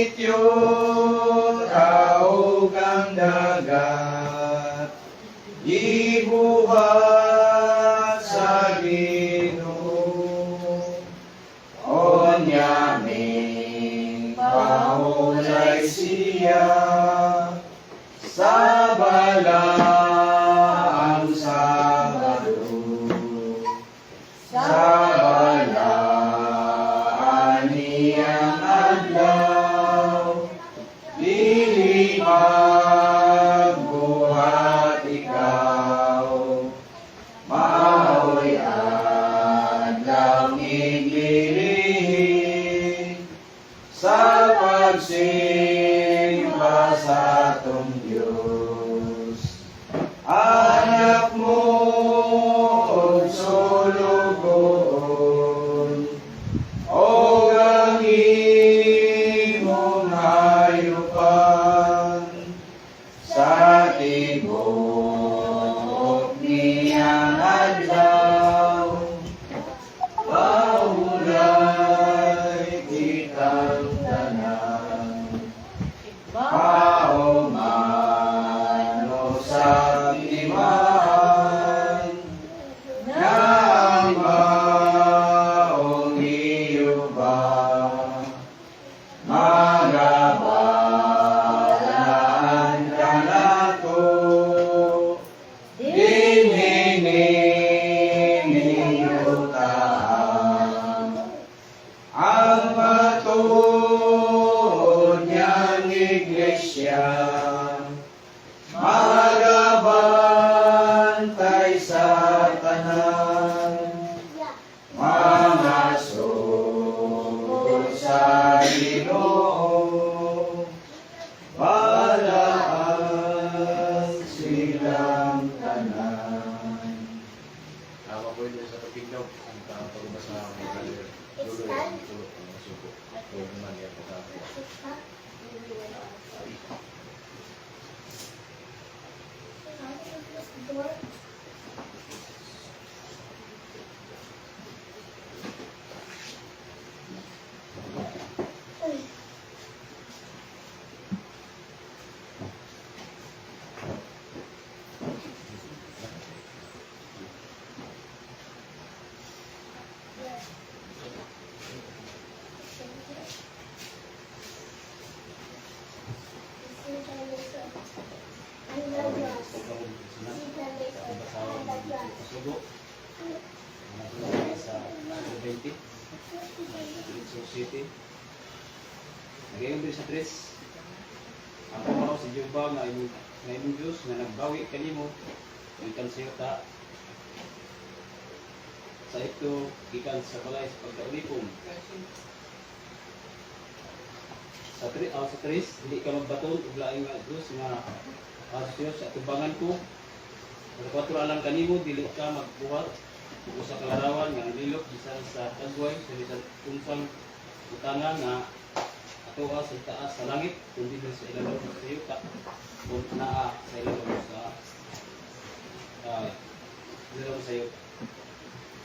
sityo, tao kang dagat, ibuhat sa Ginoo. O nyaming mahulay siya, sa balaang Sabado, sa balaan niyang adlaw, dili magbuhat ikaw, mao'y adlaw igilihin, sa pagsimba sa atong Diyos. Anak mo og sulugoon, o ang imong hayupan, sa tibok niyang adlaw, mahulay kitang tanan, paumano sa timahan, nga ang maong iyo ba, magabalaan ka nato, dinhinin ninyo taang, ang patuod niyang iglesia, magabantay sa tanan, mga sugod sa Ginoo, balaan silang tanan. Tama po yun sa topic daw. Ang pagbasa ng mga dulo yung tulog ng mga suko. Huwag naman yan po sugo. Sa 20. City. Ngayon din sa 3. Ang pamao si Jehova na imong Diyos na nagbawi kanimo ikan sa yuta sa ito ikan sa balay sa pagkaulipong sa 3 hindi ka magbaton ug laing nga Diyos nga Diyos sa tubangan ko pagpatro alang kanimo dili ka magbuhat ug sa kalarawan nga nilok bisan sa tagway sa bisan unsang utangan nga atoa sa taas sa langit kundi sa ilalom sa yuta kung naa sa ilalom sa yuta.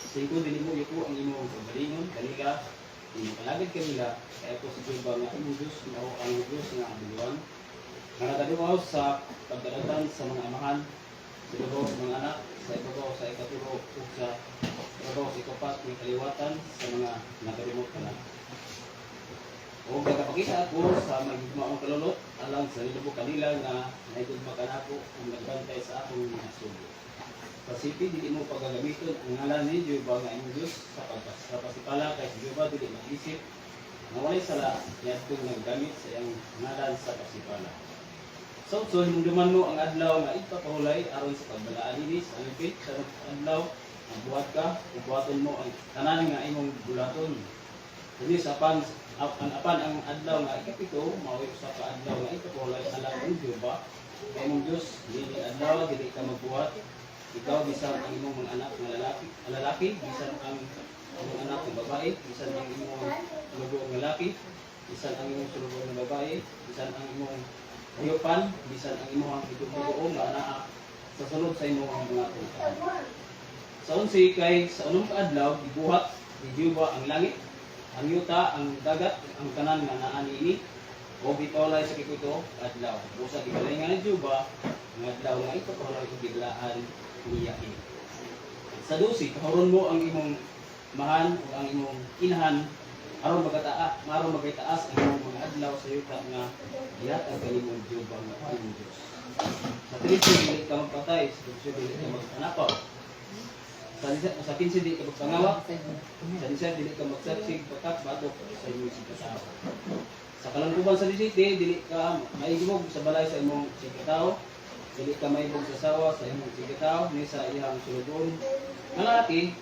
Singko dili mo yuko ang imong pagbalingon kanila palagid kanila kaya po sa Jehova nga imong Diyos na ang Diyos nga abuluan nga nagaduaw sa pagdalatan sa mga amahan sa ibabaw sa mga anak sa ibabaw sa ikaturo ug sa ibabaw sa ikapat ng kaliwatan sa mga nakalimot ka na. O nagapakita ako sa magigmaong kalulot alang sa libo kanila nga naigugma ka na ako kung nagbantay sa akong mga sugo. Pasipi, dili mo pagagamiton ang ngalan ni Jehova nga imong Diyos sa pasipala kay si Jehova dili mag-isip na walay sala niya itong naggamit sa iyang ngalan sa pasipala. So hinumduman mo ang adlaw nga ipapahulay aron sa pagbalaan ini sa alipit sa adlaw ang buhat ka, buhaton mo ang tanan nga imong bulaton. Dili sa apan ang adlaw nga ikapito mao usa ka adlaw nga ipapahulay alang ni Jehova kay imong Diyos dili adlaw dili ka magbuhat. Ikaw bisan ang imong mga anak nga lalaki, bisan ang imong anak nga babae, bisan ang imong lugo nga lalaki, bisan ang imong sulugo nga babae, bisan ang imong hayupan, bisan ang imong itubuo nga anak sa sulod sa imong mga tutan. Sa unsi kay sa unong adlaw gibuhat ni Jehova ang langit, ang yuta, ang dagat, ang tanan nga naa niini O bitolay sa kikuto, adlaw. Usa gigalingan ni Juba, nga adlaw nga ito wala ito biglaan niyain. Sa 12, kahuron mo ang imong mahan o ang imong inahan aron magitaas ang imong mga adlaw sa yuta nga dihat ang kanimong Juba nga imong Dios. Sa 13, dili ka magpatay, sa 14, dili ka magpanapaw. Sa 15, dili ka magpangawak. Sa 17, dili ka magsaksig, patak, batok sa imong sikataw. Sa kalangkuban sa 17, dili ka maigmog sa balay sa imong sikataw. Dili ka maibog sa sawa sa imong sikataw, ni sa iyang sulubon nga lalaki,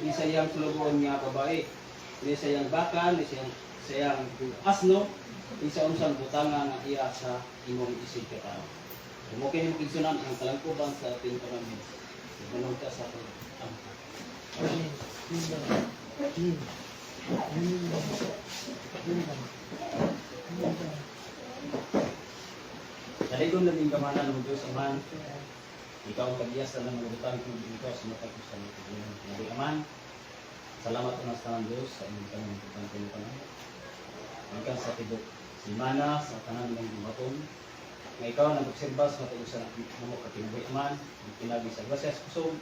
ni sa iyang sulubon nga babae, ni sa iyang baka, ni sa iyang asno, ni sa unsang butanga nga iya sa imong sikataw. Mukha yung kigsunan ang kalangkuban sa ating karamid. Ibanong ka sa ating Saligong naging kamanan ng Diyos Aman, ikaw ang kagiyasan ng malugutan kung ikaw sa matag sa Nabi Aman. Salamat unas tanang Diyos sa inyong tanong ng tanong. Hanggang sa tibok simana sa tanan ng dumaton. Nga ikaw nag-obserba sa matugusan ng mga katibuhi Aman, pinagi sa grasya sa kusog,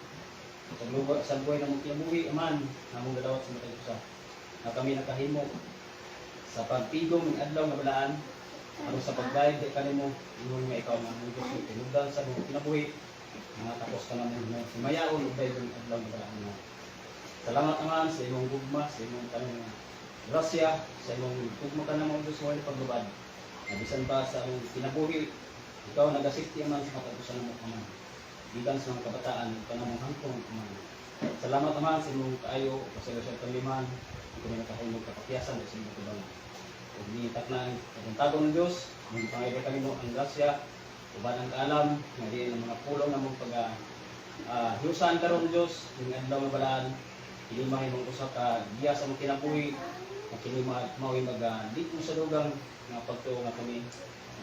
sa buhay ng mga kinabuhi Aman, namong gadawat sa matugusan. Na kami nakahimo sa pagtigong ng adlaw nga balaan, ano sa pagbayad kay kanimo ingon nga ikaw nga Diyos ng tinugdan sa mga kinabuhi, nga tapos ka naman na himayaon ug bayad ng adlaw nga balaan nga. Salamat naman sa imong gugma, sa imong tanong grasya, sa imong gugma ka naman Diyos sa paglubad. Nabisan pa sa among kinabuhi, ikaw nag-assist man sa matagusan ng mga Aman. Gikan sa mga kabataan, ikaw namang hangtong Aman. Salamat naman sa imong kaayo, pasayos sa kaliman, kung nakahulog kapakiyasan sa imong kubangan. Kung niitak na ang tagong ng Diyos, kung pangayos kami mo ang grasya, uban ang kaalam, nga di ng mga pulong na mong hiusan karon Diyos, yung adlaw nga balaan, hindi mahimong usa ka diya sa mga kinabuhi, na kini mauwi dito sa dugang nga pagtuo nga kami.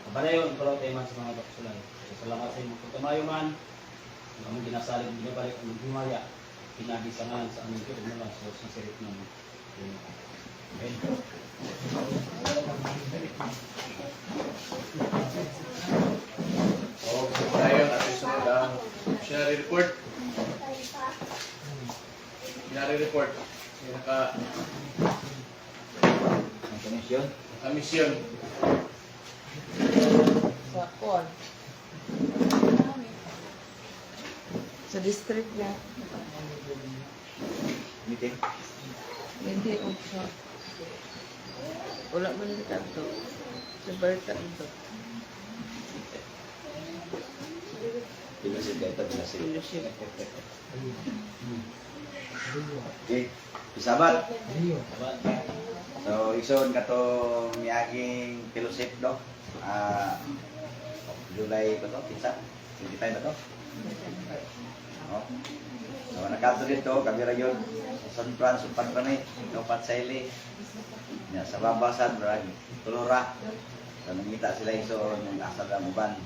Kabanayon, pero tayo man sa mga kapasulan. Salamat sa imong pagkamayo man, ang among ginasalig, ginabalik ang himaya, pinagisangan sa aming kinabuhi sa sinsirit namin. Amen. Tayo natin sunod ang missionary report. Missionary report. Naka-mission. Sa kon. Sa district na. Meeting. Hindi o sa. Wala man dito to. Sa Berta ito. Fellowship. Okay. Isabat. So, ison kato miyaging fellowship do. July pa to, kinsa? 25 ba to? Oh. So, nakato dito, kami ra yun. Sa San Fran, Supan Panay, Nopat Saili. Sa Babasan, Tulura. So, nangita sila ison ng asal ng uban.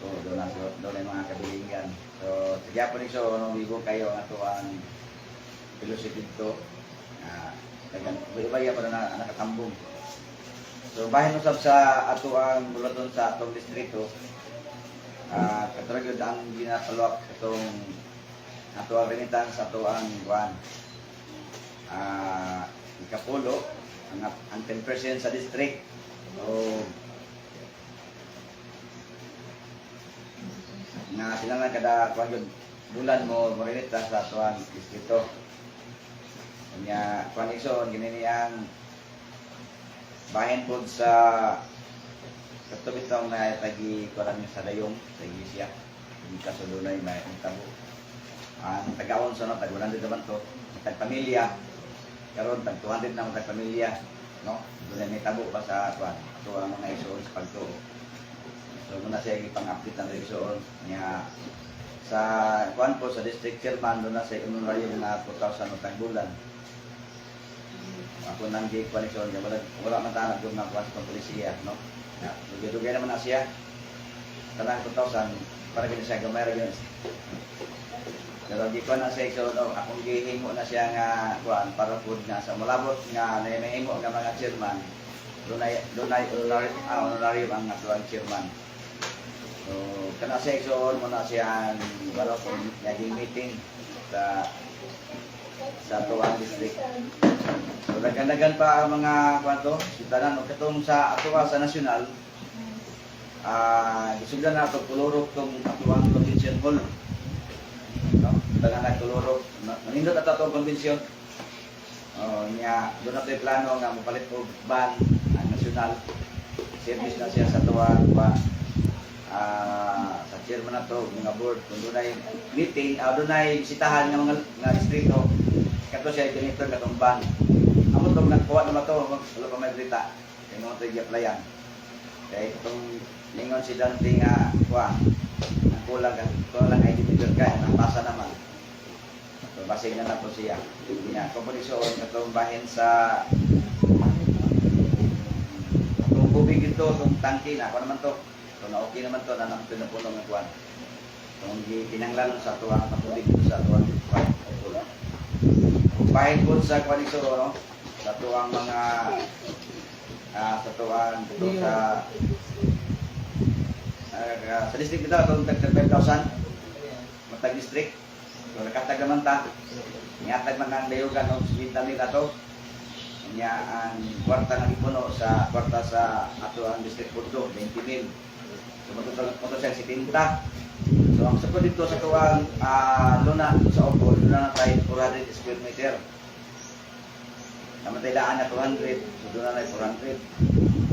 So, doon ang mga kabilingan. So, sige po rin so, nung bigo kayo ang ato ang fellowship dito. Iba-iba pa na nakatambong. So, bahin usap sa ato ang bulaton sa atong distrito. Katurag yun ang ginapalwak itong ato ang remittance sa ato ang buwan. Ikapulo, ang 10% sa district. So, na sila lang kada bulan mo remittance sa ato ang distrito. Kanya, panison, ginini ang bahin po sa katubitong na tagi kurang sa dayong sa iglesia. Hindi kasulunay may tabo. Ang tagaon sa tag 100 naman to, tag-pamilya. Karon tag 200 na tag-pamilya, no? Doon may tabo pa sa atuan. Ito ang mga isuon sa pagtuo. So muna siya ipang-update ng isuon niya sa kuan po sa district chairman doon na sa honorarium na 2,000 utang bulan. Ako nang di koneksyon niya, wala man tanag doon na kuha sa polisiya, no? Dugay naman na siya. Tanang 2,000, para gini siya gamay rin yun. Pero di ko na siya iso, no? Akong gihimo na siya nga, kuhaan, para po nga sa mulabot nga, na may himo nga mga chairman, honorarium ang atuang chairman. So, kana sa igsoon mo na siya baro kung naging meeting sa tuwang district. So, nagkandagan pa ang mga kwanto, sitanan, o katong sa atuwa sa nasyonal, gisugdan na ito, kulurok itong atuang convention hall. No? Tangan na kulurok, manindot at ito ang convention. Doon na ito plano nga mapalit po ban ang nasyonal. Service na siya sa tuwang sa chairman na ito, mga board. Kung doon ay meeting, doon ay bisitahan ng mga distrito, kato siya i-connector katong ban. Amo itong nagkuha naman ito, wala pa may brita. Kaya mga ito i-applyan. Kaya itong lingon si Dante nga, ang kulang ay individual kaya, napasa naman. So, basig na po siya. Komponisyon, katong bahin sa itong bubig ito, itong tangki na, ako naman to. So, na okay naman to, na naman pinupunong ng kuwan. Itong pinanglan sa tuwang patubig ito sa tuwang kuwan. Bahin po sa kuwan ito, no? Sa tuwang mga sa tuwang ito sa district ito, itong 35,000 matag district. So, nakatag naman ta. Niatag man ang layugan ng subita nila ito. Niya ang kwarta ng ipuno sa kwarta sa ato ang district puto, 20,000. So, matutulog siya 70. So, ang sakot dito sa tuwang luna sa Opol, luna na tayo 400 square meter. Namatay daan na 200, so doon na tayo 400.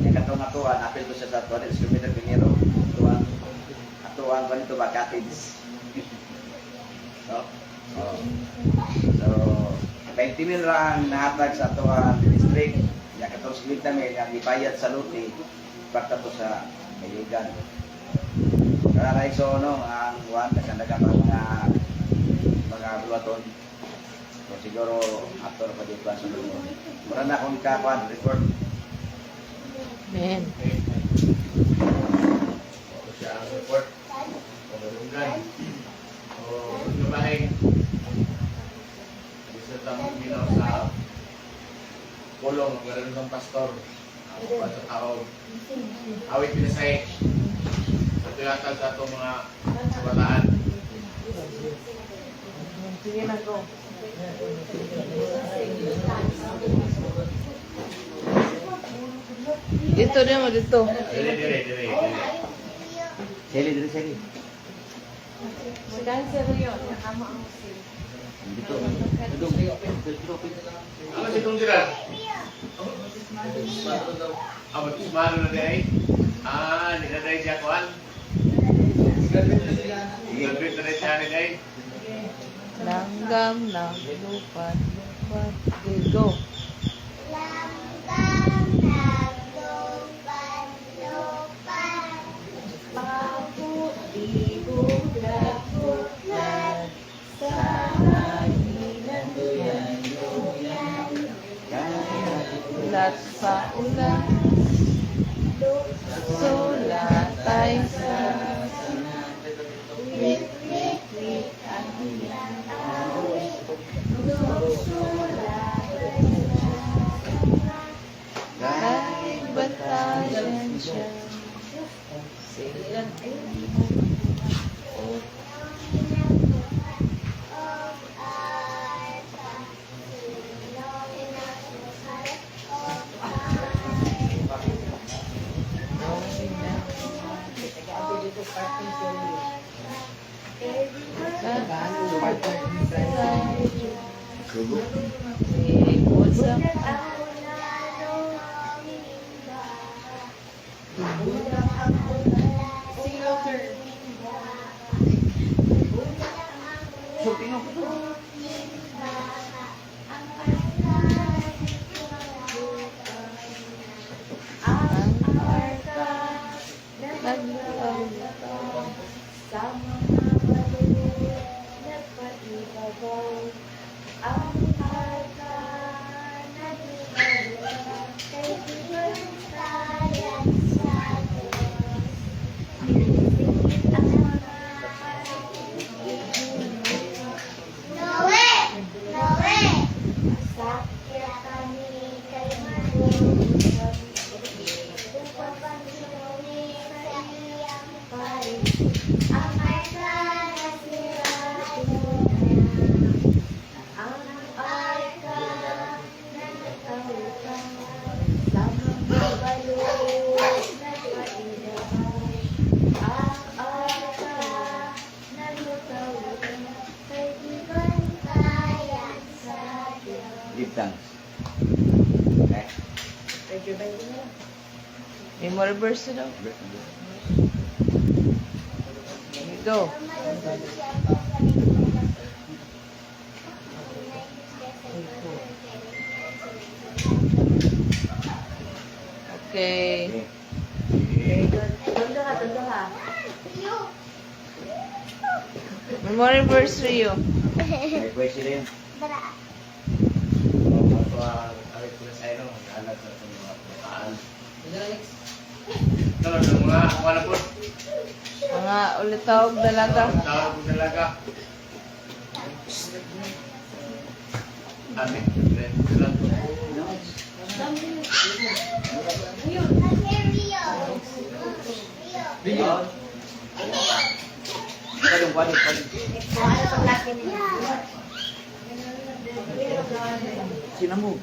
Yung katong atuan, apel ko siya sa 200 square meter pinero. Atuan ba nito ba, cottage? No? So, 20,000 lang nahatag sa atuan district. Yung katong split namin, yung ipayad sa luti, parta to sa Mayugan. Kaya na iso, no, ang one, nagkandagan mga bulaton. So, siguro, after pa dito sa luto. Mura na akong ikakuan, report. Men. Ito siya ang report. Pagdungan. O, lumahay. Isa tamang minaw sa pulong ng Marunong Pastor. Ang pagkatawag. Awit pinasay. Sa tuyatag sa itong mga kabataan. Sige na ko. Dito din mo, dito. Dire. Seli. Sedang serius, nakama ang musim. Dito. Ano si itong sila? Batismano na day? Ninaday siya kuhan? Graduate na rin siya ni day? Langgam ng lupat. Go. Ulat sa ulan, sulatay sa wit ang ilang awit, kahit batayan siya, silang Sugo. Give thanks. Okay? Memory verse daw. Go. Okay. Memory verse to you. May question rin. Ito ang awit pinasay no, anak sa itong mga bukaan. Ito lang ang mga wala po. Mga ulitaw dalaga. Tawag ko talaga. Amin. Sila po. Video. Padong, padong, padong. Sinamog.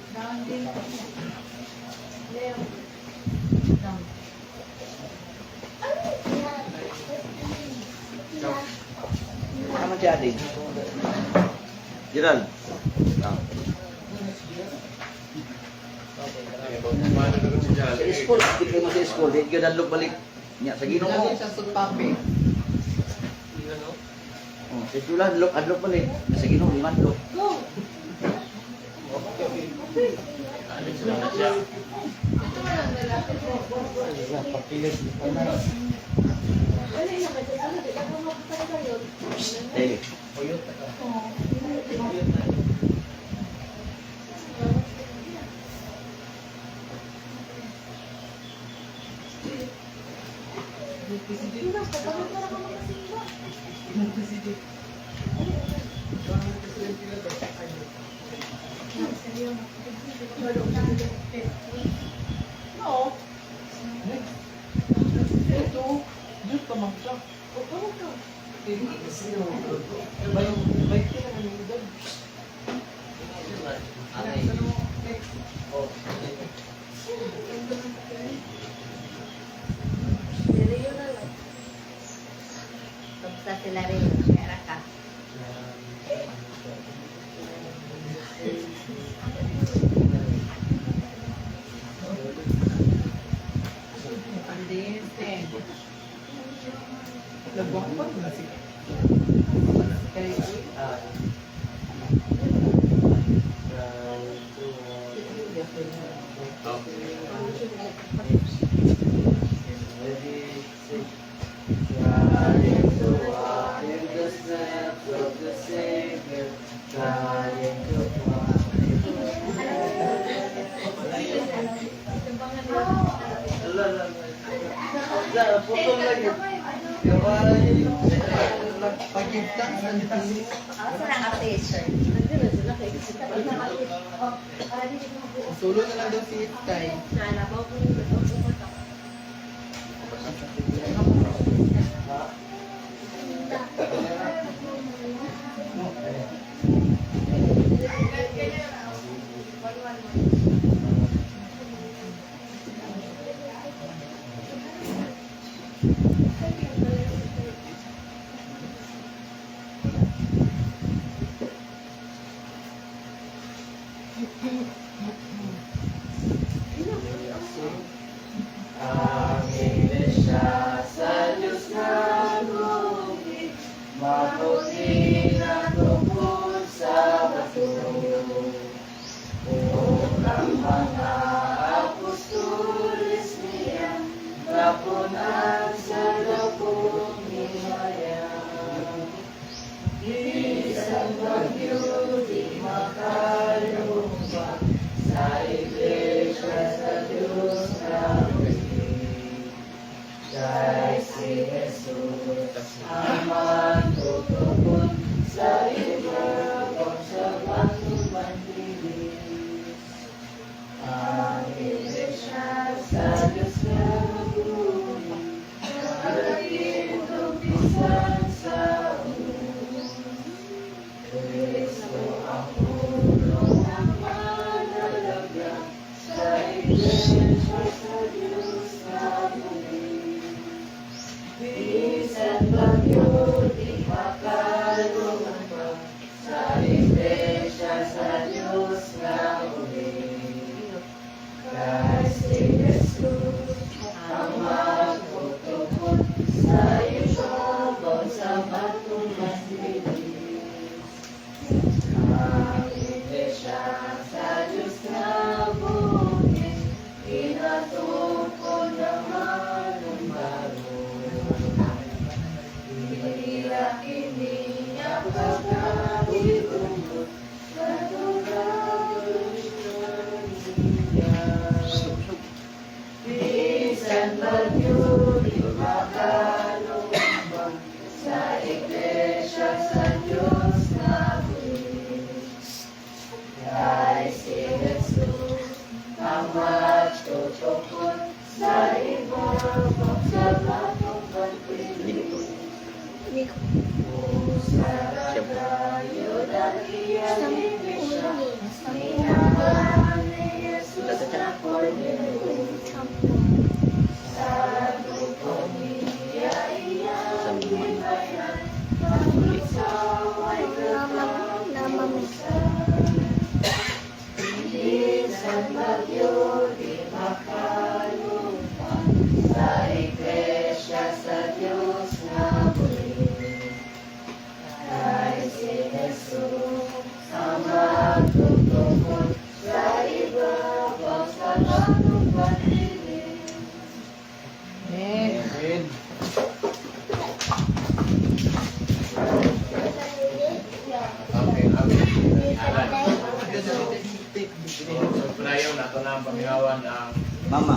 Sama si ating. Gerald. Ah. Sa school, kita mo sa school, di ka dalog balik. Nya sa Ginoo mo. Oh, sa school adlok balik. Sa Ginoo liman lo. Dili. Sila rin, kaya ka. Solo na lang daw si Sky. Sa iglesia sa Diyos nga Dito. Amen. Amen. Okay, alan. So, panayon, nato na ang pamihawan ang Mama.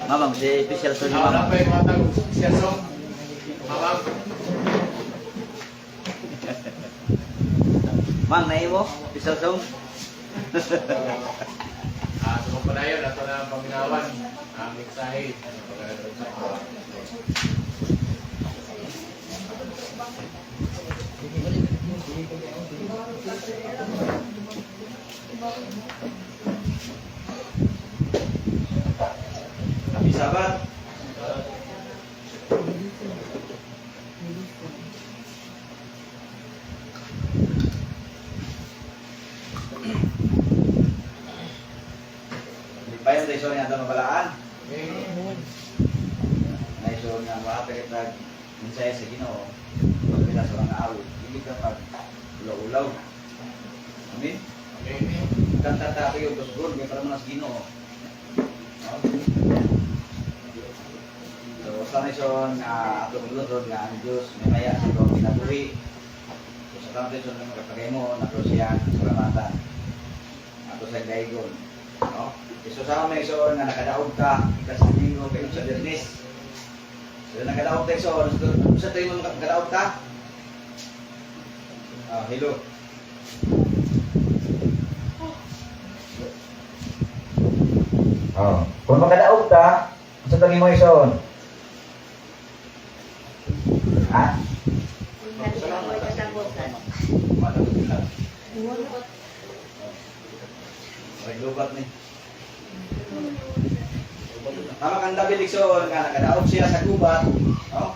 Mama, si special to ni wala Mama. pa yung mga tag siya song. Mamang. Mang, naimo? Special song? So, panayon, nato na ang pamihawan ang mensahe. Happy Sabat. Di pa yung reason niya ito mabalaan. Na iso nga makapagit na minsaya sa Ginoo. Pag pila sa mga awit, hindi ka pag ulaw-ulaw. Amin? Kanta tayo yung busbol, may para mga sa Ginoo. No? So, sana iso nga ato maglutod nga ang Diyos may maya sa itong kinabuhi. So, sa tanong iso nga makapagay mo, nato siya ang salamatan. Ato sa daigon. No? Iso sa may iso nga nakadaog ka, ikas sa linggo, kayo sa Bernis. So, nakadaog tayo iso, sa tayo mo nakadaog ka? Hello. Kung makadaog ka, sa tayo mo iso? Ha? Lubat ni. Tama kang David Ikson nga nakadaog siya sa gubat, no?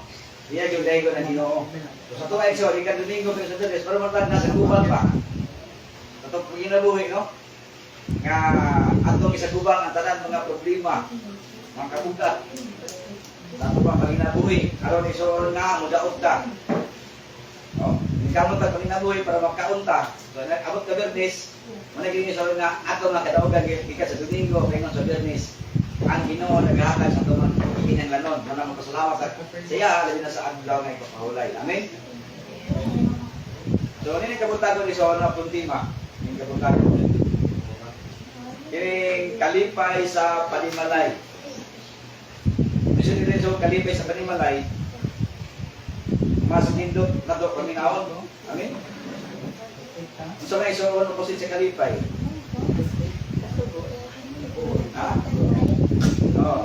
Iya gyud daygo na Ginoo. So sa tuwa Ikson, ikan domingo pero sa Dios, pero matag na sa gubat pa. Tatok ginabuhi, no? Nga atong isagubang ang tanan mga problema, mga kabugat. Sa tuwa paginabuhi, aron Ikson nga mudaot ta. No? Ikaw mo tag paginabuhi para makaunta. So abot ka Bernis, managing Ikson nga ato nga kadaogan ikan sa domingo kay sa Bernis. Ang Ginoo naghatag sa tuman ikinang lanon. Muna magpasalamat sa siya labi na sa adlaw nga ipapahulay. Amen. So nini kabutagon ni sa na puntima. Nini kabutagon. Kini kalipay sa Panimalay. Bisan din sa kalipay sa Panimalay. Mas nindot na do paminaon. Amen. Unsa may iso ano posit sa kalipay? Ha? Oh,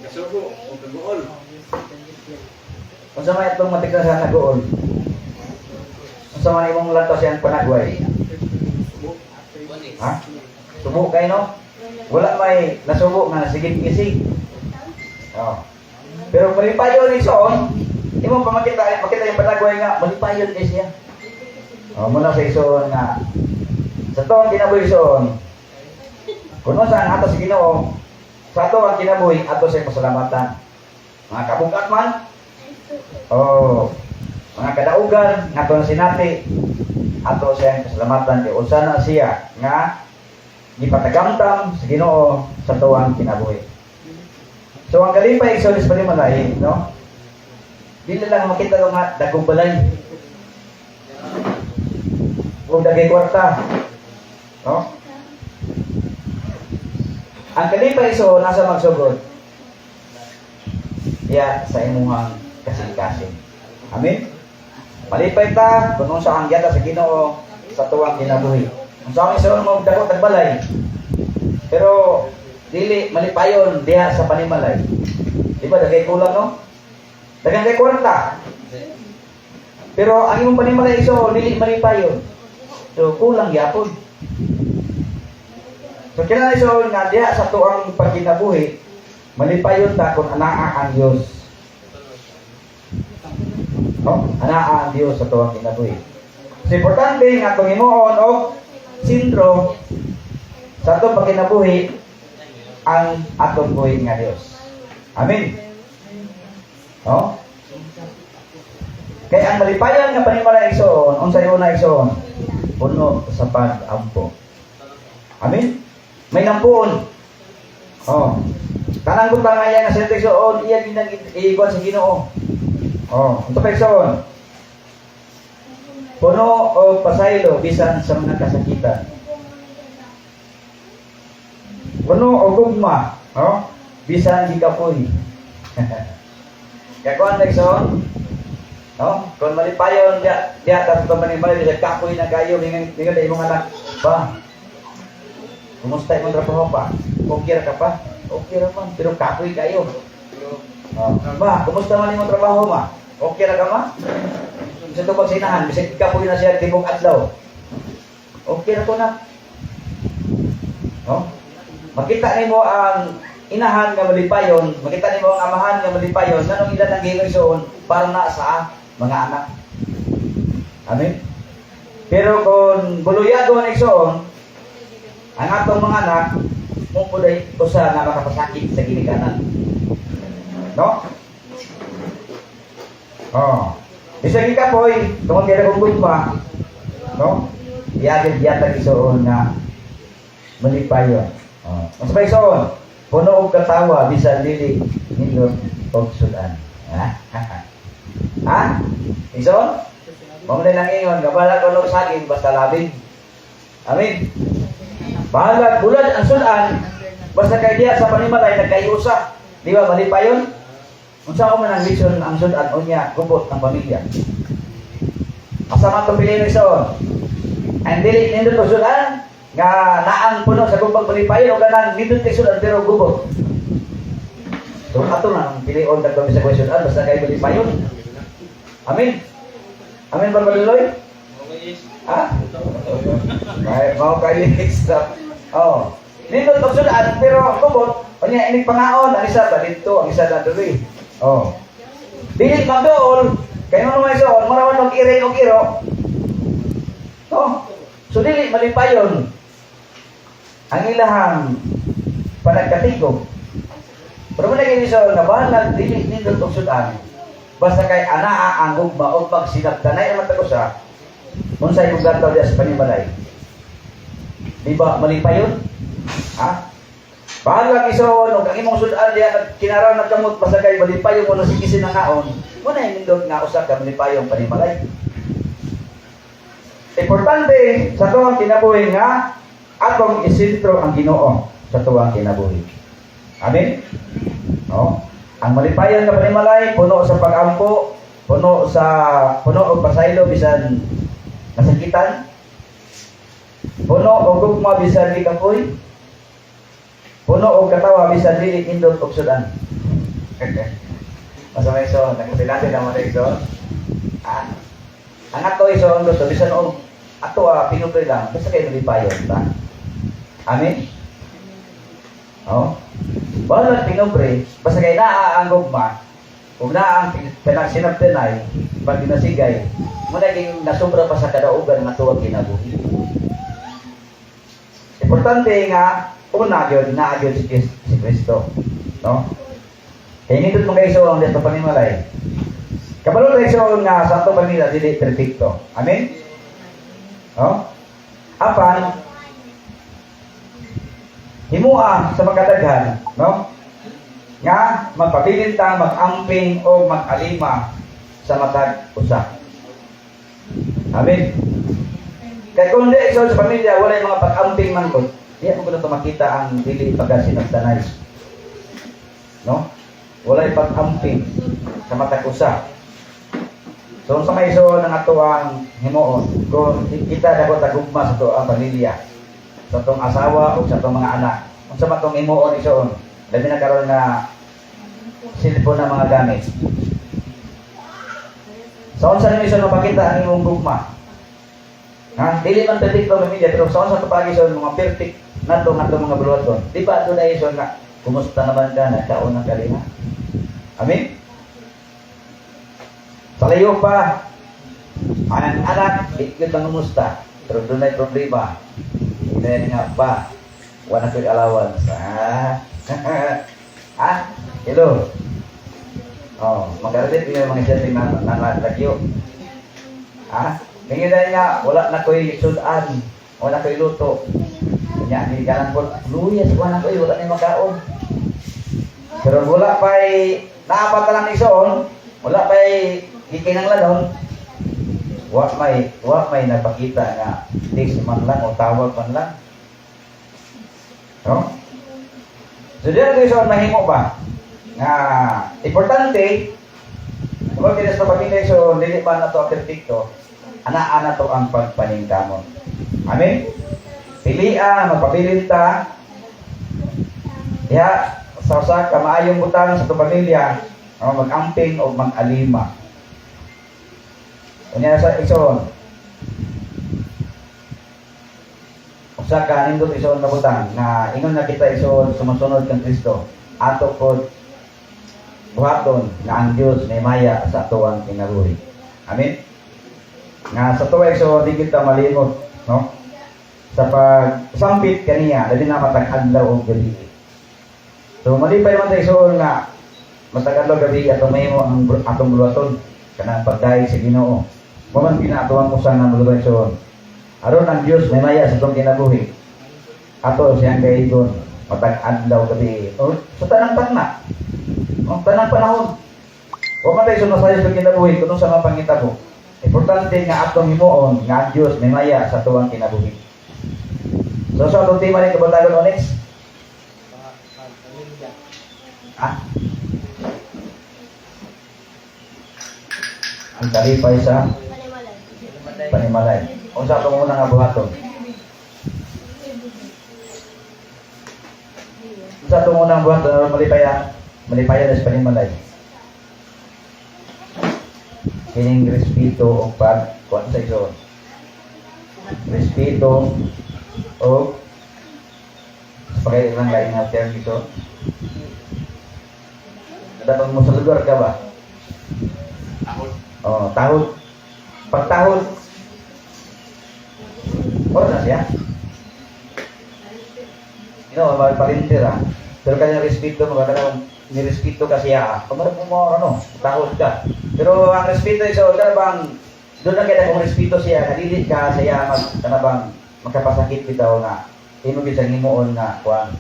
kasugo o kaguol. Kung sa may itong matiklas sa naguol, kung sa may imong lantos yan panagway, ha? Subo kayo, no? Wala may nasubo nga nasigit-isig. Oh. Pero malipayon ni Soon, imong pamakita yung panagway nga, malipayon ni siya. Oh, muna sa Soon nga, sa toong kinabuhi Soon, kung saan ato sa Ginoo, sa ato ang kinabuhi, ato sa pasalamatan. Mga kabugat man, mga kadaugan, nga ato na sinati, ato sa pasalamatan, kaya usa na siya, nga, ipatagamtam sa Ginoo sa tuwang kinabuhi. So, ang kalipay, Exodus pa rin malay, no? Dili lang makita ko nga, dagong balay. O dagay kwarta. No? Ang kalipay so nasa magsugod. Sa imuhang kasing-kasing. Amen? Malipay ta, kung sa ang yata sa Ginoo sa tuwang kinabuhi. Kung sa amin sa mo dako tagbalay. Pero dili malipayon diha sa panimalay. Di ba dagay kulang no? Dagan kay 40. Pero ang imong panimalay iso dili malipayon. So kulang gyapon. So kailangan iso nga diha sa tuang pagkinabuhi malipayon ta kung anaa ang Dios. No? Anaa ang Dios sa tuang kinabuhi. So importante nga kung himuon og sentro sa atong pagkinabuhi ang atong buhi nga Dios. Amen. No? Kaya ang malipayan nga panimalay igsoon, unsay una igsoon? Puno sa pag-ampo. Amen. May nampuon. Oh. Kanang butang nga yan nga sa igsoon, iya ginang iigwan sa Ginoo. Oh, unsa pa igsoon? Puno o pasaylo bisan sa mga kasakitan. Puno o gugma, no? Bisan di kapoy. Kaya kung nagson, no? Kung malipayon diya ta sa manimalay sa kapoy na gayo ningan dai imong anak. Ba. Kumusta imong trabaho pa? Okay ra ka pa? Okay ra man, pero kapoy kayo. Oh. Ba, kumusta man imong trabaho ma? Okay ra ka ma? Sa tubag sinahan, bisag kapoy na siya tibok adlaw. Okay ra ko na. No? Makita nimo ang inahan nga malipayon, makita nimo ang amahan nga malipayon, nanong ilan ang gigayson para na sa mga anak. Amen. Pero kung buluyado ang igsoon, ang atong mga anak mo puday usa na makapasakit sa ginikanan. No? Oh. Bisag ikapoy, tungod kay nagugod pa, no? Iyagid yata igsoon na malipayon. Oh. Mas pa igsoon, puno og katawa bisan dili nindot og sudan. Ha? Ha? Igsoon? Mao lang ingon, gabala ko og saging basta labing. Amen. Bahala bulad ang sudan basta kay diya sa panimalay nagkayusa. Di ba malipayon? Unsa ko man ang vision ang sudan unya gubot ng pamilya. Asa man to piliin igsoon? Ang dili nindot og sudan nga naang puno sa gumbang palipayon o ganang nindot kay sudan pero gubot. So ato na ang pilion dagdag sa question basta kay palipayon. Amen. Amen Barbaduloy? Ha? May mau kay stop. Oh. Nindot og sudan pero gubot. Unya ining pangaon ang isa ba dito, ang isa na diri. Oh. Dili magdool kay ano may soon, marawan og ire og iro. Oh. So dili malipayon ang ilahang panagkatigog. Pero mo naging iso nga bahala dili nindot og sudan. Basta kay anaa ang gugma og pagsinabtanay ang matag usa. Unsay gugataw diya sa panimalay? Di ba malipayon? Ha? Bahala iso og ang imong sudan diya kinaraw nagkamot basta kay malipayon mo na sikisin ang kaon. Mo na nindot nga usa ka malipayong panimalay. Importante sa tuwang kinabuhi nga atong isentro ang Ginoo sa tuwang kinabuhi. Amen? No? Ang malipayon nga panimalay puno sa pag-ampo, puno og pasaylo bisan nasakitan, puno og gugma bisan di kapoy, puno og katawa bisan dili indot og sudan. Masama iso, nagkasilasi naman iso. Ang ato iso ang gusto bisan og ato pinutoy lang basta kay malipayon ta. Amen. Oh. Wala pinubre basta kay naa ang gugma ug naa ang pinagsinabtanay pag ginasigay mo naging nasubra pa sa kadaugan nga tuwag kinabuhi. Importante nga una gyud naa gyud si Kristo, no? Kay nindot mo kayso ang dito panimalay. Kabalo tayo nga sa atong pamilya dili perfecto. Amen. No? Apan himua sa pagkadaghan, no? Nga magpabilin ta mag-amping o mag-alima sa matag usa. Amen. Kaya kung di sa pamilya wala mga pag-amping man ko, di ako ko makita ang dili pagkasinabtanay. No? Wala pag-amping sa matag usa. So sa may iso ng ato ang himuon, kung kita dapat tagugma sa ato ang pamilya, sa atong asawa o sa atong mga anak, Unsa man tong imuon isoon? Labi na karon nga cellphone na mga gamit. Sa unsa nimo isoon mapakita ang imong gugma? Ha? Dili man perfecto pamilya, pero sa unsa tupagi isoon mga perfect nato mga buluhaton. Di ba doon ay isoon nga kumusta naman ka na kaon ng kalina? Amen. Sa layo pa, ang anak, ikot ang kumusta. Pero doon ay problema. Hindi nga pa, wala ko'y allowance. Hello. Oh, magalit yung mga setting na nalagyo. Tingin na nga, wala na ko'y sudan, wala ko'y luto. Kanya, hindi ka lang po, luyas, wala ko'y, wala na makaon. Pero wala pa'y, naapat na lang isoon, wala pa'y, ikinanglanon, wak may napakita nga text man lang o tawag man lang. No? So diyan ko sa mahimo ba nga importante kung kita sa pamilya so dili ba na to perfecto ana to ang pagpaningkamot. Amen. Pilian magpabilin ta ya sa usa ka maayong butang sa pamilya mag-amping o mag-alima. Unya sa ison. Usa ka nindot ison na butang na ingon na kita ison sumusunod kang Kristo. Ato pod buhaton nga ang Dios may maya sa atuang kinabuhi. Amen. Nga sa tuwa ison di kita malimot, no? Sa pagsampit kaniya dali na matag adlaw og gabi. So malipay man ta ison nga matag adlaw gabi atong mahimo ang atong buluhaton kanang pagdai sa Ginoo. Maman pinatuan mo sa namulugan siyon. Aron ang Diyos may maya sa itong kinabuhi. Ato siyang kaigon, matag-adlaw gabi. O, sa tanang patna. O, tanang panahon. O matay sa masaya sa kinabuhi, kung sa mga pangitabo. Importante nga atong himuon, nga ang Diyos may maya sa tuwang kinabuhi. So, sa itong tema rin kabatagon, Onyx? Ang talipay sa panimalay. Kung sa itong unang abuhaton. Sa itong unang abuhaton, malipayan sa panimalay. Kining respeto o kuwan sa iso. Respeto o pagkain lang lain nga term ito. Dapat mo sa lugar ka ba? Tahod. Pagtahod. Na siya. Palintir Pero kanya respeto mo, kadang nirespeto ka siya. Pagmarap mo, tahod ka. Pero ang respeto is, bang, doon na kaya kung respeto siya, kadilit ka siya, magkapasakit bitaw na, inubit sa himuon na, kuwan.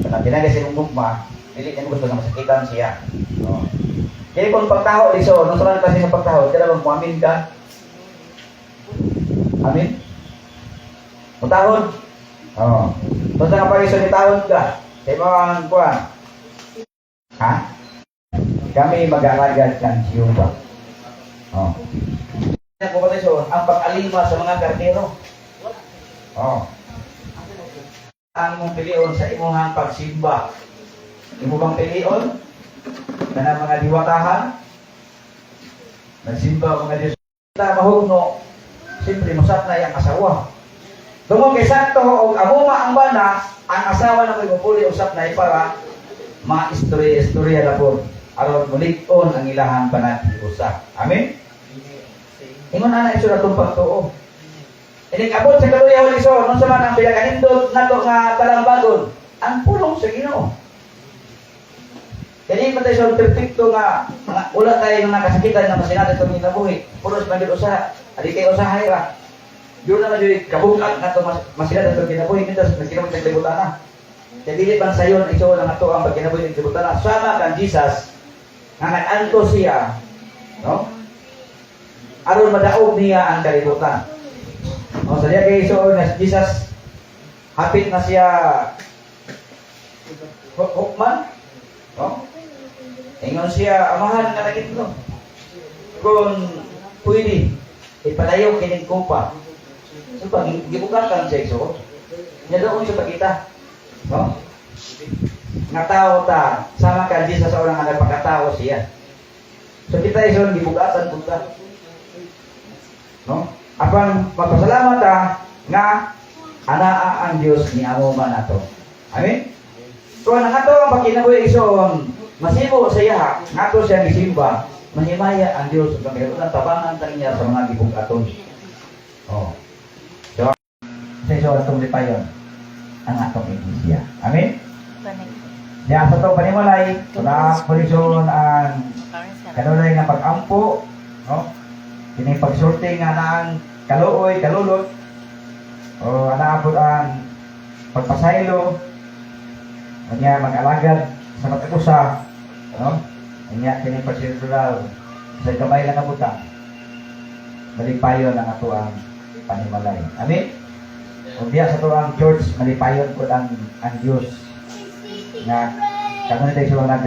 Kaya pinagay sa mong gugma, dilit niya gusto na masakitan siya. Kaya kung pagtahod, iso, nung sarang kasi ng pagtahod, kaya bang muamin ka? Amin? Matahod? Kung sa kapag-iso ni tahod ka, kaya mga kuwan. Kami mag-alagad ng Jehovah. Ang pag-alima sa mga karnero. Ang mong pilion sa imuhang pagsimba. Imo bang pilion? Na mga diwatahan? Nagsimba mga Diyos. Kita mahugno. Siyempre, musap na yung asawa. Tungkol kay sakto o amuma ang bana, ang asawa na may mupuli usap na para ma-istorya na po. Aron mulikon ang ilahan panati usap. Amen? Ingon na iso na itong pagtuo. Inikabot sa kaluyaw iso, nung sa man ang pinakanindot na ito nga talambagon, ang pulong sa Ginoo. Kaya hindi tayo sa perfecto nga wala tayo ng nakasakitan na masinatan sa mga nabuhi. Pulos magiging usa, adik kayo usahay ra. Doon na medyo kabukat na ito masinatan sa mga nabuhi, mintas nagkinamit sa kalibutan na. Kaya dili bang sayon, ito lang ito ang pagkinabuhi ng kalibutan na. Sama kang Jesus, nga nag-anto siya, no? Aron madaog niya ang kalibutan. Sa diya kay iso na Jesus, hapit na siya hukman, no? Ingon siya, amahan nga lagi ito. Kung pwede, ipalayo kining kupa. So pag gibukatan siya iso, niya doon siya pagkita. No? Nga tao ta, sama ka di sa orang nga nagpakatao siya. So kita ison gibugatan pud ta. No? Apan magpasalamat ta nga anaa ang Dios ni amo man ato. Amen. So ang ato ang pagkinabuhi ison masibo sa iya ngato siya gisimba, mahimaya ang Dios ug kamirutan tabangan ta niya sa mga gibugaton. Oh. So sa iso atong lipayon ang atong iglesia. Amen. Diya sa itong panimalay, wala polisyon ang kanunay nga pag-ampo, no? Kini pagsulting nga nang kaluoy, kalulot, o anaapod ang pagpasaylo, kanya mag-alagad sa matakusa, no? Kanya kini pagsiltural sa kamay na kabutang, malipayon ang ato ang panimalay. Amen? Kung diya sa ito ang church, malipayon po ang Diyos nga kanunay tayo siya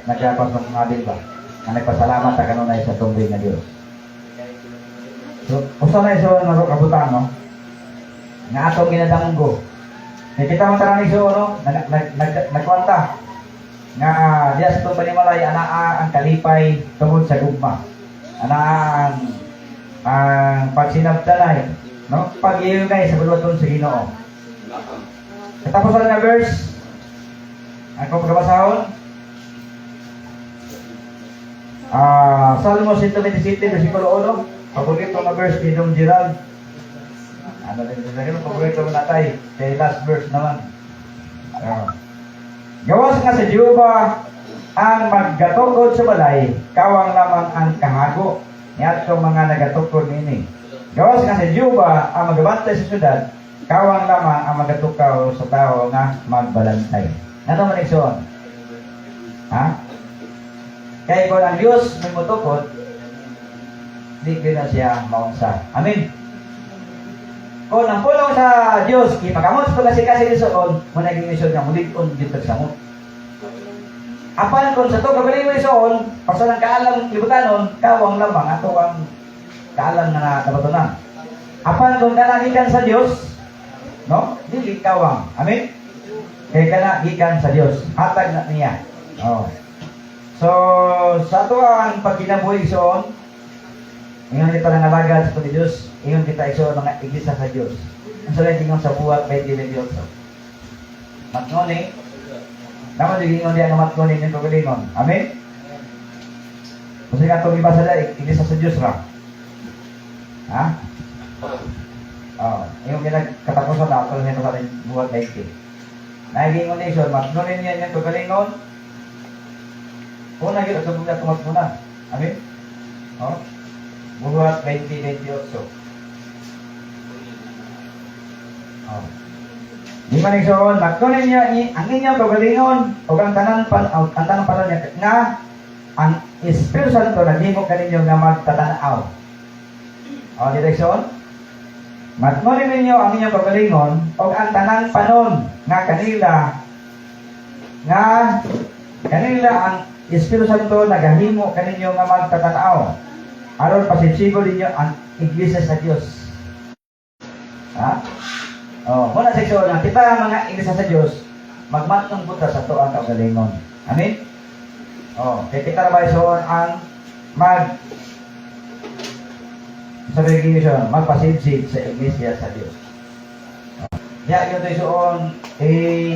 nagpasok mga ba? Nga nagpasalamat sa kanunay sa tumbay na Diyos. So, usa na iso na kabutan, no? Nga atong ginadanggo. Kita mo tarang iso, no? Nagkwanta. Nga diya sa itong panimalay, anaa ang kalipay tungod sa gugma. Anaa ang pagsinabtanay, no? Pag-iungay sa bulwaton sa Ginoo. Katapusan nga verse, ang pagkabasahon, Salmo 127, versikulo 1, paborito nga verse ni Dong Gerald. Ano rin rin, paborito mo natay, kay last verse naman. Gawas nga sa Jehova ang maggatugod sa balay, kawang lamang ang kahago. Niya itong mga nagatugod nini. Gawas nga sa Jehova ang magabantay sa syudad, kawang lamang ang magatukaw sa tao nga magbalantay. Ano man ikson? Ha? Kaya kung ang Diyos may mutukod, di ko na siya maunsa. Amen? Kung ang pulong sa Diyos, ipakamot sa pagkasi-kasi ni Soon, muna yung misyon nga, mulikon dito sa mo. Apan kung sa ito, kagaling mo ni Soon, pasalang kaalam ibutanon, kawang lamang, ato ang kaalam na nakabatunan. Apan kung kananikan sa Diyos, no? Dili kawang. Amen? Kaya ka na gikan sa Diyos. Hatag na niya. Oh. So, sa ito ang pagkinabuhi isoon, ingon kita ng alagad sa Diyos, ingon kita isoon mga iglesia sa Diyos. Ang salit ingon sa buhat, may Diyos. Matngoni, naman yung ingon diyan ng matngoni ng kagalingon. Amen? Kasi nga itong iba sa iglesia sa Diyos ra. Ha? Oh, yung katapusan na, ito nito sa buhat 90. Naging nation, matnunin niya yung kagalingon. Una yun, ito muna tumatpunan. Amin? O? Buhat 20-28. O. Di man nagsoon, matnunin niya ang inyong kagalingon o ang tanang pala niya nga ang Espiritu Santo naghimo kaninyo nga magtatanaw. O, di nagsoon? Matnunin ninyo ang inyong kagalingon o ang tanang panon nga kanila ang Espiritu Santo nagahimo kaninyo nga magtatanaw aron pasibsigo ninyo ang iglesia sa Dios. Ha? Oh, muna seksyon na kita mga iglesia sa Dios magmatong buta sa tuang kagalingon. Amen. Oh, kay kita ba isoon ang magpasibsig sa iglesia sa Dios. Ya, yun tayo soon,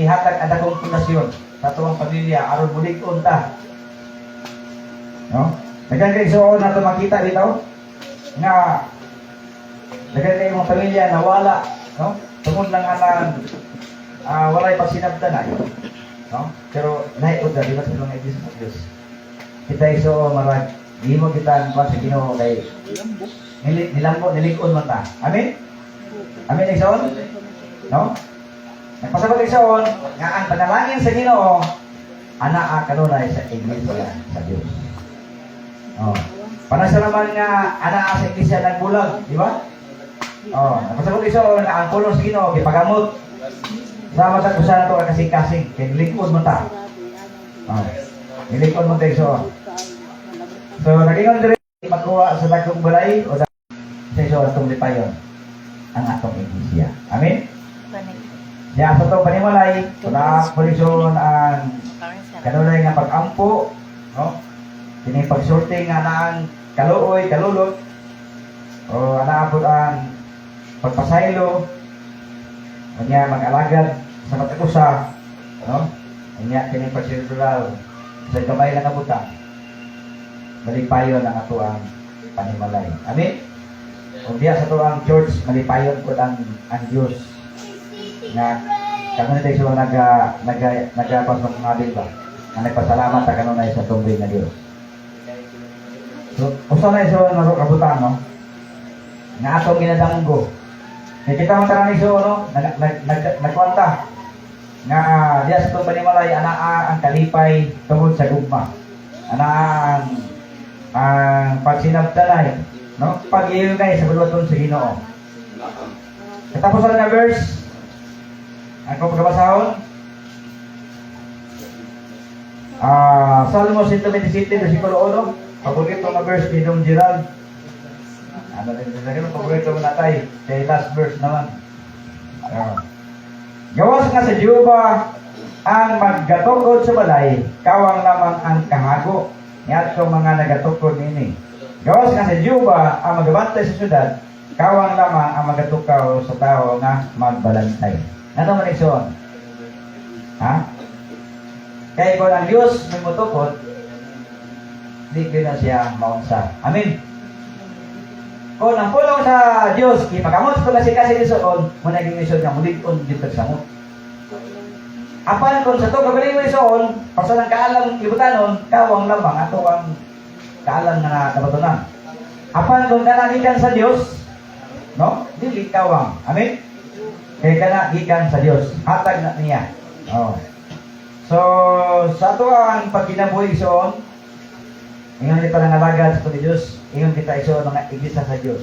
hatag adakong pundasyon sa tuwang pamilya, aron bulikon ta. No? Dagan kayo soon na ito makita dito, nga, dagan kayo mga pamilya na wala, no? Tungod lang anang, walay pagsinabda na, no? Pero, naikod na, di ba sa mga iglesia sa Diyos? Kita iso, marag, di mo kita, sa Ginoo kay, nilikon mo ta. Amen? Amen, isoon? No? Nagpasabot isoon nga ang panalangin sa Ginoo ana kanunay sa iglesia sa Dios. Oh. Panasalaman nga ana sa iglesia nagbulag, di ba? Oh, nagpasabot isoon nga ang pulong sa Ginoo gipagamot sa matag usan to kasing-kasing kay likod mo ta. Oh. Nilikod mo ta isoon. So nagingon diri magkuha sa dakong balay o sa isoon tong lipayon ang atong iglesia. Amen. Diya sa itong panimalay, wala polisyon ang kanunay nga pag-ampo, no? Kini pag-sorting nga naan kaluoy, kalulot, o anaapod ang pagpasaylo, kanya mag-alagad sa matakusa, no? Kanya kini pag-sirdural sa kamay lang abutang, malipayon ang ato ang panimalay. Amin? Kung diya sa ito ang church, malipayon po ang Diyos nga kami tayo sila nagpas ng mga ba na nagpasalamat sa kanunay sa tumbay na Diyos. So, usa na iso na kabutan, no? Nga atong ginadanggo. Kita man tanan iso, no? Nagkwanta. Nga diya sa itong panimalay, anaa ang kalipay tungod sa gugma. Anaa ang pagsinabtanay, no? Pag-iugay sa bulwaton sa Ginoo. Katapusan nga verse, ako pagkabasahon, Salmo 127, versikulo 1, paborito na verse ni Dong Gerald. Ano rin sa akin, paborito mo natay, kay last verse naman. Gawas nga sa Jehova ang maggatugod sa balay, kawang lamang ang kahago. Niya itong mga nagatugod nini. Gawas nga sa Jehova ang magabantay sa syudad, kawang lamang ang magatukaw sa tao nga magbalantay. Ano man ikson? Ha? Kaya kung ang Diyos may mutukod, di ko na siya maunsa. Amin? Kung ang pulong sa Diyos, ipakamot ko na si kasi isoon, muna yung isoon niya, mulig-on dito sa mo. Apan kung sa ito, kagaling mo isoon, pasa ng kaalang ibutanon, kawang lamang, ato ang kaalang na kabatunan. Apan kung kananikan sa Diyos, no? Dili kawang. Amin? Kaya ka na gikan sa Diyos. Hatag na niya. Oh. So, sa ito ang pagkinabuhi isoon, ingon kita ng alagad sa ito ni Diyos, ingon kita isoon mga iglesia sa Diyos.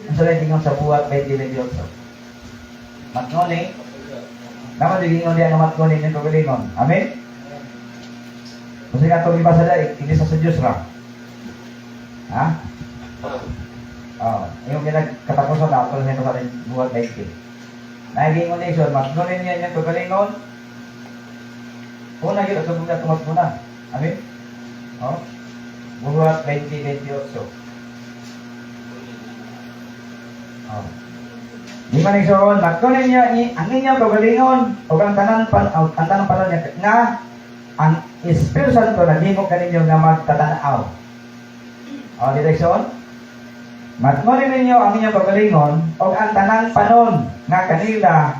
Ang sabi ingon sa buhat, may diligyon. Matngoni, naman din ingon diyan ng matngoni ng kagalingon. Amen? Kasi nga itong iba sa iglesia sa Diyos ra. Ha? Oh, yung kinagkatapusan na, ito na sa buhat 20. Naging nation, matnunin niya niyang kagalingon. Una yun, at sumunod tumas muna. Amin? O? Buhat 20-28. O. Di man nagsoon, matnunin niya ang inyong kagalingon o ang tanang panon niya nga ang Espiritu Santo naghimo kaninyo nga magtatanaw. O, di nagsoon? Matnunin ninyo ang inyong kagalingon o ang tanang panon nga kanila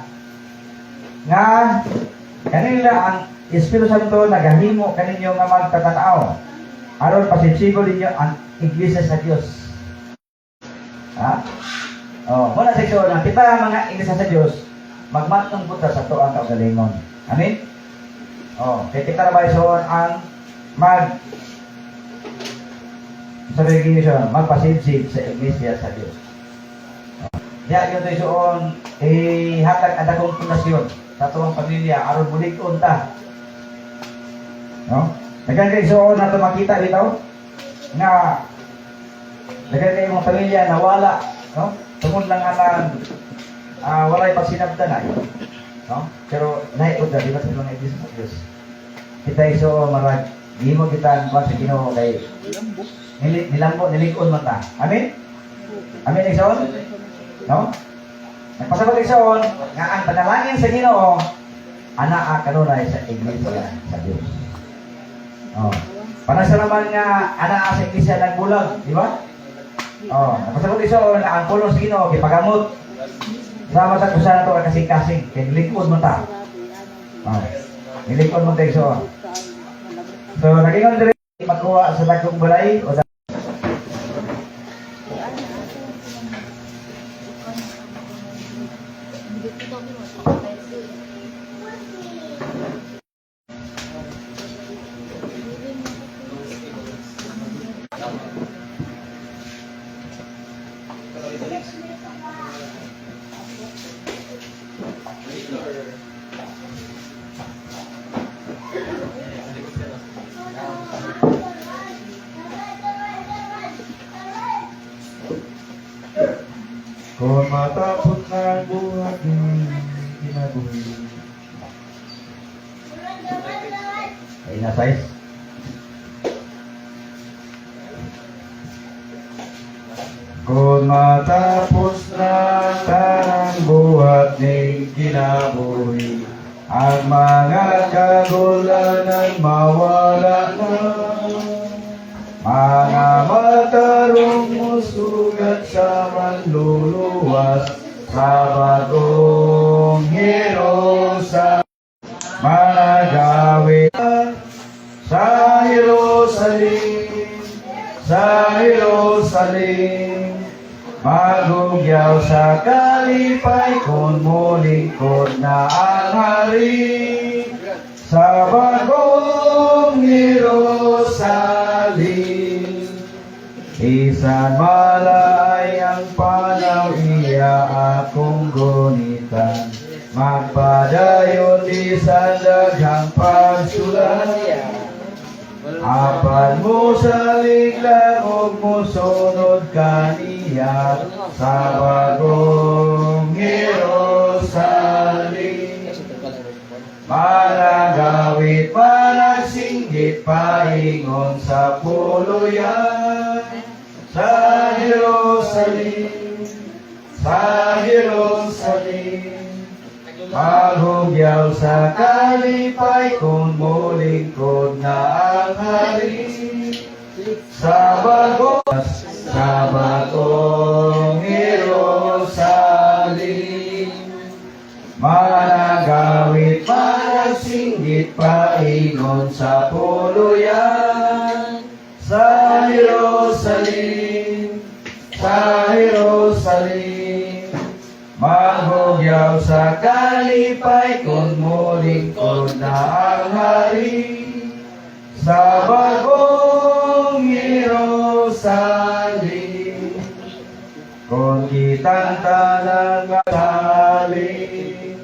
ang Espiritu Santo nagahimo kaninyo nga magtatanaw aron pasibsigo ninyo ang iglesia sa Dios. Ha? Oh, muna seksyon na kita mga iglesia sa Dios magmatnong buta sa to ang kagalingon. Amen. Oh, kay kita ra ba isoon ang magpasibsig sa iglesia sa Dios. Diya yun tayo soon, hatag ada kong punasyon sa tuwang pamilya, aron bulig-on ta. No? Nagkan kayo soon na ito makita bitaw, nga, nagkan kayo mga pamilya na wala, no? Tungod lang alang, walay pagsinabdanay. No? Pero, naikot na, di ba sa mga iglesia sa Diyos? Kita iso, marag, di mo kita ang kwan sa Ginoo kay nilig-on mo ta. Amin? Amin, iso? No? Nagpasabot igsoon nga ang panalangin sa Ginoo ana kanunay sa iglesia sa Dios. Oh. Panasalaman nga ana sa iglesia nagbulag, di ba? Oh, nagpasabot igsoon nga ang pulong sa Ginoo gipagamot. Sama ta kusa to kasing-kasing kay nilig-on mo ta. Oh. Nilig-on mo ta igsoon. So nagingon diri makuha sa dagkong balay o kung matapos na ang buhat ng kinabuhi Ay na size. Kung matapos na ang buhat ng kinabuhi, ang mga kagulanan mawala na. Mga matarong musugat sa manluluwas sa bagong Jerusalem. Mga gawin sa Jerusalem, sa Jerusalem, magugyaw sa kalipay kung mulingkod na ang hari sa bagong Jerusalem. Isan malay ang panaw iya akong gunitan, magpadayon di sa daghang pagsulat. Apan mo sa liglang ug musunod kaniya sa bagong Jerusalem. Managawit, managsinggit, paingon sa puluyan sa Jerusalem, sa Jerusalem. Magugyaw sa kalipay kung mulingkod na ang hari sa bagong Jerusalem. Managawit, managsinggit, paingon sa puluyan sa Jerusalem, sa Jerusalem. Magugyaw sa kalipay kung mulingkod na ang hari sa bagong Jerusalem. Kung kitang tanang masalim,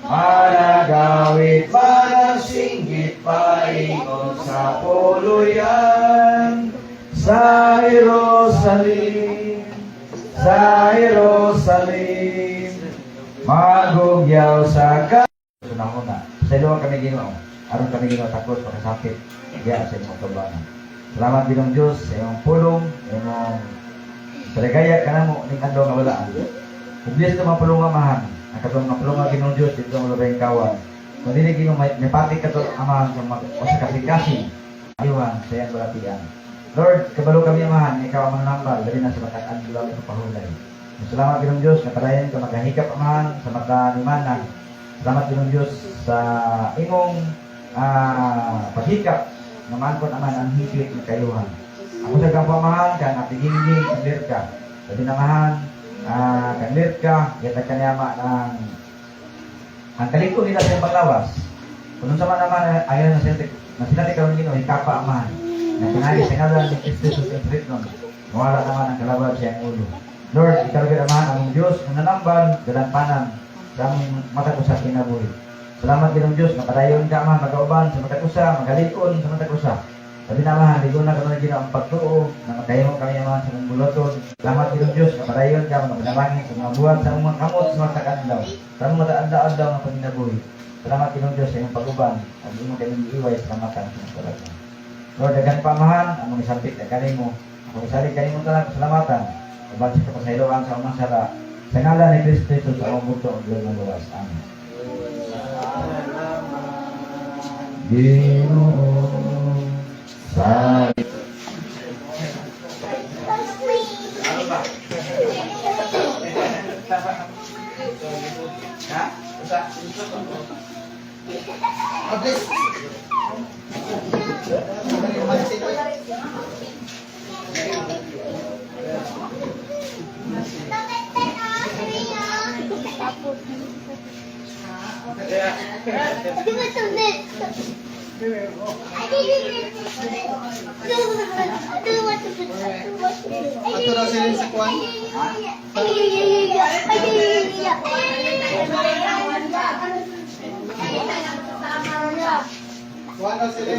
managawit, managsinggit, paingon sa puluyan sa Jerusalem, sa Jerusalem. Magugyaw sa unang-una, sa iluwang kami Ginoo, aron kami Ginoo takot pakasakit diya sa imong tubangan. Salamat Ginoo Dios sa imong pulong, imong paligaya kanamo ning adlaw nga walaan. Kung diya sa mga pulong amahan, ang katong mga pulong nga Ginoo Dios dito ang labay kawan. Kung dili Ginoo may pati kato amahan sa mga kasing-kasing ayuhan sa iyang balatian. Lord, kabalo kami amahan, ikaw ang mananambal, dali na sa matag adlaw sa pahulay. Salamat Ginoo Dios, napadayon ka magahikap amahan sa matalimanan. Salamat Ginoo Dios sa imong paghikap na maangkon aman ang higit na kayuhan. Ako sa kampo amahan kan apiginging kanlir ka. Sa dinamahan kanlir ka, kita kanyama ng ang kaliko nila sa paglawas. Kung sa naman ayaw na sinati karon Ginoo hikapa amahan. Na pinali sa ngalan ni Kristo sa Kristo. Mawala naman ang kalabag sa iyang ulo. Lord, ikaw ganaman ang Diyos na nanambal, dalampanan sa aming matakusa kinabuhi. Salamat Ginoo Diyos, napadayon ka man, magauban sa matakusa, magalikon sa matakusa. Sabi naman, ligo na kami Ginoo ang pagtuo, na magkayong kami naman sa mong buluton. Salamat Ginoo Diyos, napadayon ka man, mapanalangin sa mga buhat, sa mga kamot, sa mga takadlaw, sa mga mataadlaw-adlaw ng panginabuhi. Salamat Ginoo Diyos sa iyong pag-uban, at iyong kanyang iway sa kamatan sa mga. Lord, dagan pamahan, ang mga isabit na kanimo, ang isalig kanimo talang keselamatan. Uban sa kapasayloan sa umang sara. Sa ngalan ni Kristo Jesus sa among buto ang ng luwas. Amen. Ginoo sa Ato na sila sa kwan. Kwan na sila.